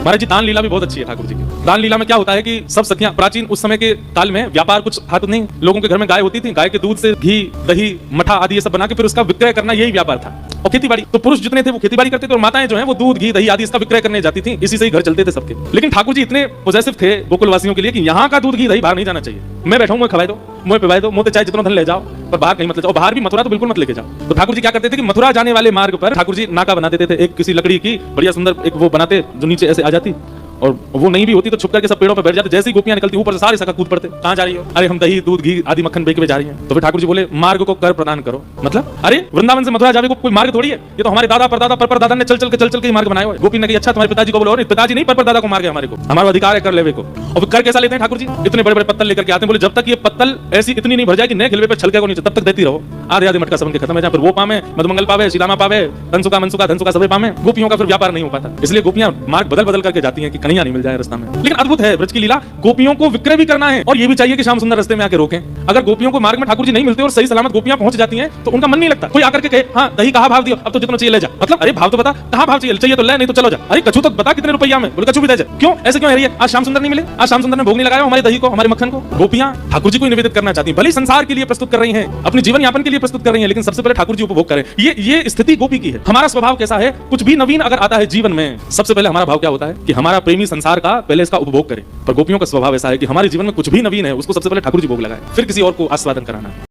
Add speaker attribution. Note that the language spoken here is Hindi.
Speaker 1: महाराज जी दान लीला भी बहुत अच्छी है ठाकुर जी की। दान लीला में क्या होता है कि सब सखियां प्राचीन उस समय के काल में व्यापार कुछ था तो नहीं, लोगों के घर में गाय होती थी, गाय के दूध से घी दही मठा आदि ये सब बना के फिर उसका विक्रय करना यही व्यापार था। और खेतीबाड़ी तो पुरुष जितने थे वो खेतीबाड़ी करते थे और माताएं जो है वो दूध घी दही आदि इसका विक्रय करने जाती थी, इसी से ही घर चलते थे सबके। लेकिन ठाकुर जी इतने पॉजिटिव थे गोकुल वासियों के लिए कि यहाँ का दूध घी दही बाहर नहीं जाना चाहिए। मैं बैठा हूँ, मैं खवाई दो, मुझे पिवाई दो, मुझे चाहे जितना धन ले जाओ पर बाहर नहीं मत ले जाओ। बाहर भी मथुरा तो बिल्कुल मत लेके जाओ। तो ठाकुर जी क्या करते थे कि मथुरा जाने वाले मार्ग पर ठाकुर जी नाका बना देते थे, एक किसी लकड़ी की बढ़िया सुंदर एक वो बनाते जो नीचे ऐसे आ जाती, और वो नहीं भी होती तो छुप करके सब पेड़ों पर बैठ जाते। जैसे ही गोपियां निकलती ऊपर से सारे सखा कूद पड़ते, कहां जा रही हो? अरे हम दही दूध घी आदि मक्खन बेच के जा रही हैं। तो फिर ठाकुर जी बोले मार्ग को कर प्रदान करो। मतलब अरे वृंदावन से मथुरा जाने को कोई मार्ग थोड़ी है, ये तो हमारे दादा परदादा परदादा ने चल चल के मार्ग बनाया हुआ है। गोपी ने कहा अच्छा तुम्हारे पिताजी को बोलो, पिताजी नहीं परदादा को मार गए, हमारे को हमारा अधिकार है कर लेवे को। और फिर कर कैसा लेते हैं ठाकुर जी? इतने बड़े बड़े पत्तल लेकर के आते हैं, बोले जब तक ये पत्तल ऐसी इतनी नहीं भर जाए कि नए खिलवे पे छलके को नीचे, तब तक देती रहो। आधे आधे मटका सबन के खत्म हो जाए, फिर वो पावे मधुमंगल पावे शीलामा पावे तनसुका मनसुका धनसुका सबे पावे। गोपियों का फिर व्यापार नहीं हो पाता, इसलिए गोपियां मार्ग बदल बदल करके जाती हैं कि कन्हैया नहीं मिल जाए रास्ता में। लेकिन अद्भुत है ब्रज की लीला, गोपियों को विक्रय भी करना है और ये भी चाहिए कि श्याम सुंदर रास्ते में आके रोकें। अगर गोपियों को मार्ग में ठाकुर जी नहीं मिलते और सही सलामत गोपियां पहुंच जाती हैं तो उनका मन नहीं लगता। कोई आकर के कहे हाँ दही कहा भाव दियो, अब तो जितना चाहिए ले जा। मतलब अरे भाव तो बता, कहां भाव चाहिए तो ले, नहीं तो चलो जा। अरे कछू तो बता कितने रुपया में? बोले कछू भी दे जा। क्यों ऐसे क्यों है रही है? आज श्याम सुंदर नहीं मिले, आज श्याम सुंदर ने भोग नहीं लगाया हमारे दही को हमारे मक्खन को। गोपियां ठाकुर जी को निवेदित करना चाहती हैं, भले संसार के लिए प्रस्तुत कर रही हैं, अपने जीवन यापन के लिए प्रस्तुत कर रही हैं, लेकिन सबसे पहले ठाकुर जी उपभोग करें। ये स्थिति गोपी की है। हमारा स्वभाव कैसा है? कुछ भी नवीन अगर आता है जीवन में, सबसे पहले हमारा भाव क्या होता है कि हमारा प्रेमी संसार का पहले इसका उपभोग करे। पर गोपियों का स्वभाव ऐसा है कि हमारे जीवन में कुछ भी नवीन है उसको सबसे पहले ठाकुर जी भोग लगाए, फिर किसी और को आस्वादन कराना है।